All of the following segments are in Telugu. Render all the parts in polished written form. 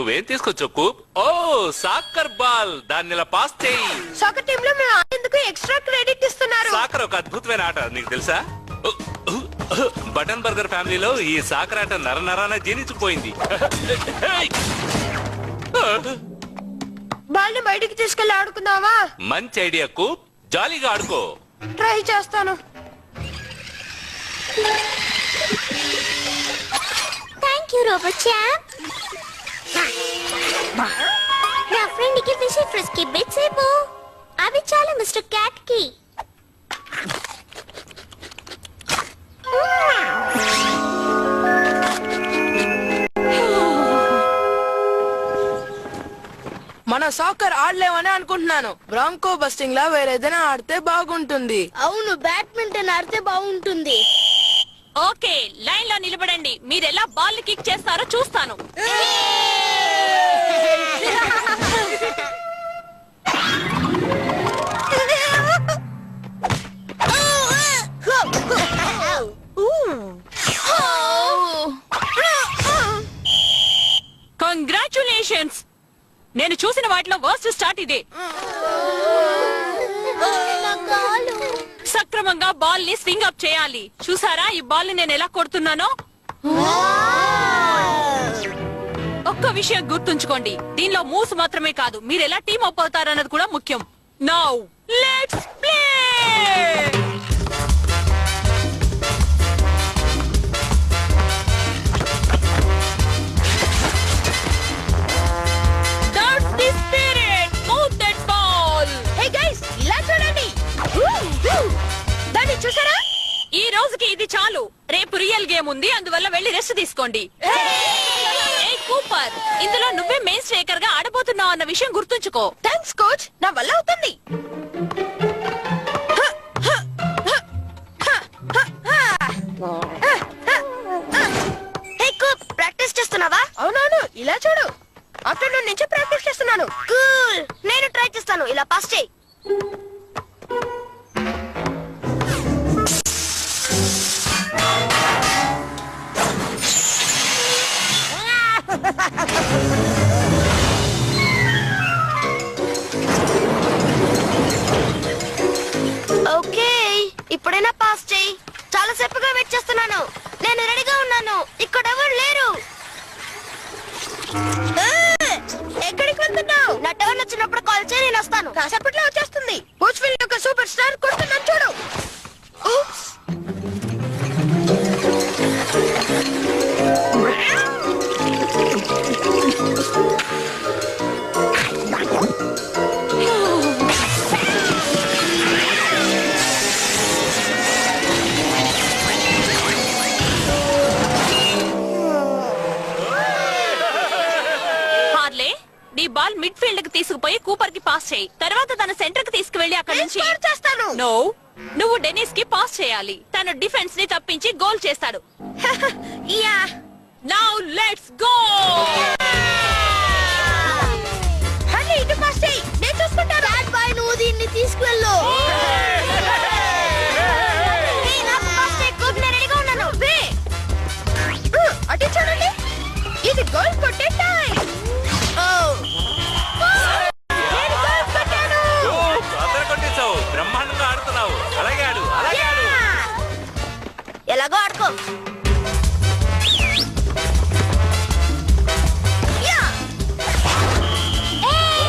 నువ్వేం తీసుకొచ్చావు కూప్? ఓ సాకర్ బాల్, దాన్ని ఇలా పాస్ చేయి. సాకర్ టీమ్ లో మేము ఆడేందుకు ఎక్స్ట్రా క్రెడిట్ ఇస్తున్నారు. సాకర్ ఒక అద్భుతమైన ఆట, నీకు తెలుసా? బటన్ బర్గర్ ఫ్యామిలీలో ఈ సాకర్ ఆట నరనరాన జీర్ణించుకుపోయింది. బాల్ ని బయటికి తీసుకెళ్లి ఆడుకుందామా? మంచి ఐడియా కూప్, జాలీగా ఆడుకో. ట్రై చేస్తాను. Thank you robot champ. నా ఫ్రెండ్ కి ఫిష్ ఫ్రిస్కీ బిట్స్ ఏమో అవి చాలా మిస్టర్ క్యాట్ కి. మన సాకర్ ఆడలేమని అనుకుంటున్నాను. బ్రాంకో బస్టింగ్ లా వేరేదైనా ఆడితే బాగుంటుంది. అవును, బ్యాడ్మింటన్ ఆడితే బాగుంటుంది. ఓకే, లైన్ లో నిలబడండి. మీరెలా బాల్ కిక్ చేస్తారో చూస్తాను. కంగ్రాచులేషన్స్. నేను చూసిన వాటిలో వర్స్ట్ స్టార్ట్ ఇదే. సక్రమంగా బాల్ ని స్వింగ్ అప్ చేయాలి. చూసారా ఈ బాల్ ని నేను ఎలా కొడుతున్నానో? ఒక్క విషయం గుర్తుంచుకోండి, దీనిలో మూవ్స్ మాత్రమే కాదు, మీరు ఎలా టీమ్ అప్ అవుతారన్నది కూడా ముఖ్యం. Now let's play. That's the spirit. Move that ball. Hey guys, ఇలా చూడండి. దాన్ని చూసారా? ఈ రోజుకి ఇది చాలు. రేపు రియల్ గేమ్ ఉంది, అందువల్ల వెళ్ళి రెస్ట్ తీసుకోండి. ఏయ్ కూపర్, ఇందులో నువ్వే మెయిన్ స్ట్రైకర్ గా ఆడబోతున్నావు అన్న విషయం గుర్తుంచుకో. థాంక్స్ కోచ్, నా వల్ల అవుతుంది. హే కూప్, ప్రాక్టీస్ చేస్తున్నావా? అవునవును, ఇలా చూడు. ఆఫ్టర్నూన్ నుంచి ప్రాక్టీస్ చేస్తున్నాను. కూల్, నేను ట్రై చేస్తాను. ఇలా పాస్ చేయి. ఓకే, ఇప్పుడైనా పాస్ చేయి. చాలా సేపుగా వెయిట్ చేస్తున్నాను. నేను రెడీగా ఉన్నాను. ఇక్కడ ఎవరు లేరు. ఎక్కడికి వెళ్తున్నావు? నా టర్న్ వచ్చినప్పుడు కాల్ చేయి, నేను వస్తాను. కాసేపట్లో వచ్చేస్తుంది. పూచ్విల్ యొక్క సూపర్ స్టార్ కొడుతున్నాను చూడు. Oops. హార్లే, నీ బాల్ మిడ్ ఫీల్డ్ కి తీసుకుపోయి కూపర్ కి పాస్ చేయి. తర్వాత తన సెంటర్ కి తీసుకువెళ్ళి అక్కడి నుంచి చేస్తాను. నో, నువ్వు డెనిస్ కి పాస్ చేయాలి. తను డిఫెన్స్ ని తప్పించి గోల్ చేస్తాడు. Yeah, now let's go. Harley ఇటు పాస్ చేయి, నేను చూసుకుంటాను. బ్యాడ్ బాయ్, నువ్వు దీన్ని తీసుకువెళ్ళు. హే, నాకు పాస్ చేయి. కూప్, నేను రెడీగా ఉన్నాను. అటు చూడండి, ఇది గోల్ కొట్టే టైం. నేను గోల్ కొట్టాను. అందరూ కొట్టేశావు, బ్రహ్మాండంగా ఆడుతున్నావు. అలాగే ఆడు, అలాగే ఆడు. ఎలాగో ఆడుకో.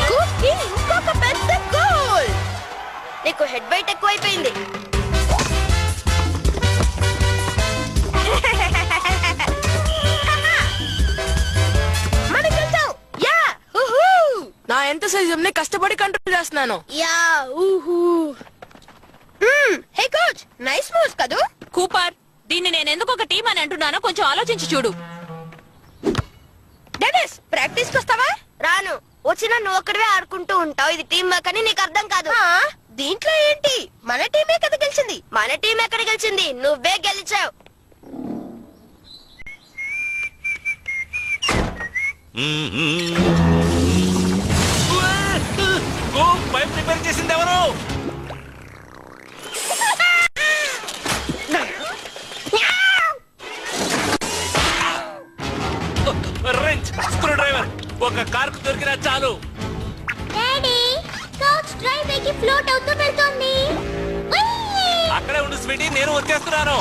కూప్కి ఇంకొక పెద్ద గోల్. నీకు హెడ్ బైట్ ఎక్కువైపోయింది. మనం గెలిచాం. యా, ఉహూ. నా ఎంతసైజం ని కష్టపడి కంట్రోల్ చేస్తున్నాను. యా, ఊహూ. హే కోచ్, నైస్ మూవ్స్ కదూ. కూపర్, దీన్ని నేను ఎందుకు ఒక టీం అని అంటున్నానో కొంచెం ఆలోచించి చూడు. డెనిస్, ప్రాక్టీస్ వస్తావా? రాను. వచ్చినా నువ్వు ఒక్కడివే ఆడుకుంటూ ఉంటావు. ఇది టీం వర్క్ అని నీకు అర్థం కాదు. దీంట్లో ఏంటి, మన టీమే కదా గెలిచింది. మన టీం ఎక్కడ గెలిచింది? నువ్వే గెలిచావు. పైప్ రిపేర్ చేసింది ఎవరు? రెంచ్, స్క్రూ డ్రైవర్, ఒక కార్కు దొరికినా చాలు. డాడీ కౌచ్ డ్రైవ్ కి ఫ్లోట్ అవుతూ వెళ్తోంది. అక్కడే ఉండు స్వీటీ, నేను వచ్చేస్తున్నాను.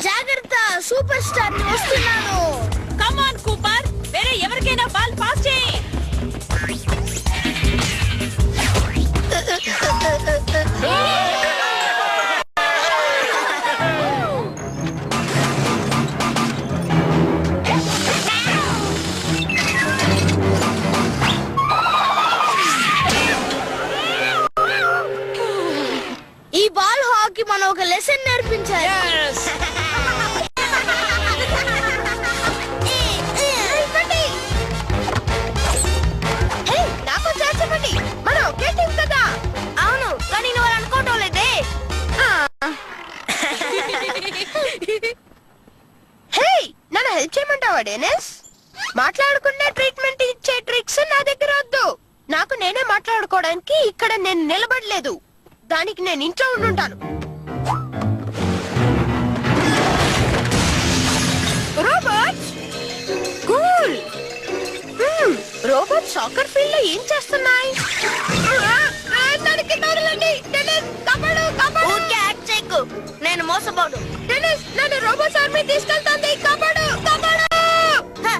జాగ్రత్త, సూపర్ స్టార్ వస్తున్నాను. కమాన్ కూపర్, వేరే ఎవరికైనా బాల్ పాస్ చేయి. ఈ బాల్ హాకీ మనం ఒక లెసన్ నేర్పించాలి. నాకు చేర్చమండి, మనం ఒకే టీం కదా. అవును, కానీ నువ్వు అలా అనుకోవటం లేదే. హే, నన్ను హెల్ప్ చేయమంటావా డెనిస్? మాట్లాడుకునే ట్రీట్మెంట్ ఇచ్చే ట్రిక్స్ నా దగ్గర వద్దు. నాకు నేనే మాట్లాడుకోవడానికి ఇక్కడ నేను నిలబడలేదు. దానికి నేను ఇంట్లో ఉండుంటాను. Robot cool. Robot soccer field లో ఏం చేస్తున్నాయి? ఊరికే యాక్ట్ చేయకు, నేను మోసపోను. నన్ను రోబోట్ ఆర్మీ తీసుకెళ్తాంది. కాపాడు, కాపాడు. హ,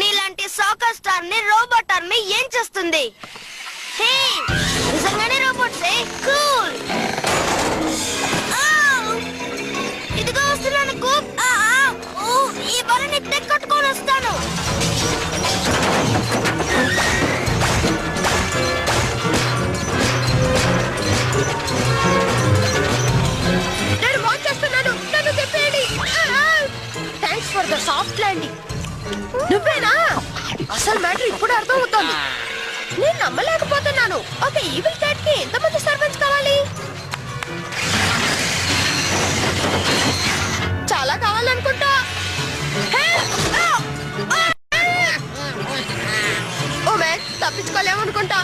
నీలాంటి సాకర్ స్టార్ ని రోబోట్ ఆర్మీ ఏం చేస్తుంది? హే, నిజంగానే రోబోట్సే కూల్. ఇదిగో వస్తున్నాను కూప్. ఈ బలని తెక్కట్టుకొని వస్తాను. నేను వాచ్ చేస్తున్నాను. నన్ను తిప్పేయండి. Thanks for the soft landing. నువ్వేనా? అసలు మ్యాటర్ ఇప్పుడు అర్థమవుతోంది. నేను నమ్మలేకపోతున్నాను. ఒక ఈవిల్ క్యాట్ కి ఎంతమంది సర్వెంట్స్ కావాలి? చాలా కావాలనుకుంటా. Oh man, తప్పించుకోలేమనుకుంటా.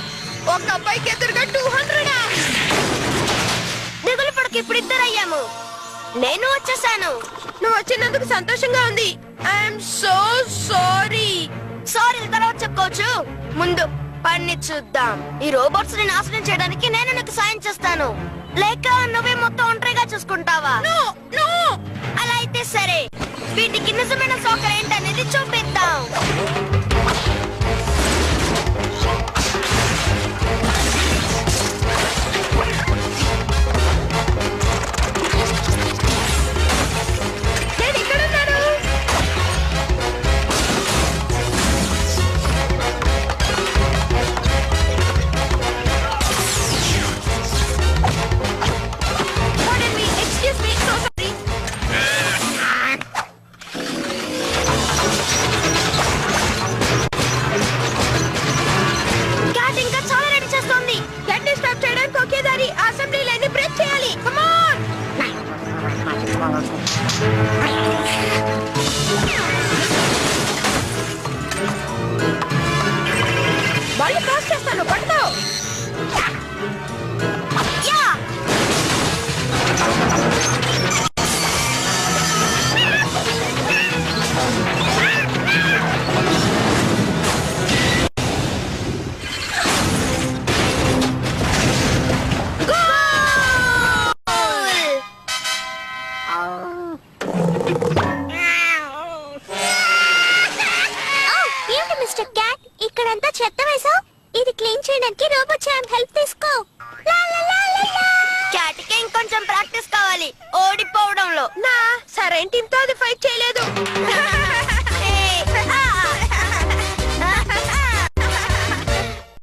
ఒక అబ్బాయికి ఎదురుగా 200. దిగులు పడక ఇప్పుడు ఇద్దరయ్యాము. నేను వచ్చేసాను. నువ్వు వచ్చినందుకు సంతోషంగా ఉంది. I'm so sorry. సారీ తర్వాత చెప్పుకోవచ్చు. ముందు పని చూద్దాం. ఈ రోబోట్స్ ని నాశనం చేయడానికి నేను నీకు సాయం చేస్తాను, లేక నువ్వే మొత్తం ఒంటరిగా చూసుకుంటావా? అలా అయితే సరే, వీటికి నిజమైన సాకర్ ఏంటనేది చూపిద్దాం. నేను ఇక్కడున్నాను. Pardon me, excuse me, so sorry. Cat ఇంకా చాలా రెడీ చేస్తోంది. Get ని స్టాప్ చేయడానికి ఒకే దారి. అసెంబ్లీ లైన్ ని బ్రేక్ చేయాలి. Come on. వాళ్ళు క్రాస్ చేస్తాను. పట్టుకో. యా! ఏంటి మిస్టర్ క్యాట్, ఇక్కడంతా చెత్త వేసావు? ఇది క్లీన్ చేయడానికి రోబోట్ ఛాంప్ హెల్ప్ తీసుకో. క్యాట్ కి ఇంకొంచెం ప్రాక్టీస్ కావాలి ఓడిపోవడంలో. నా సరైన టీంతో అది ఫైట్ చేయలేదు.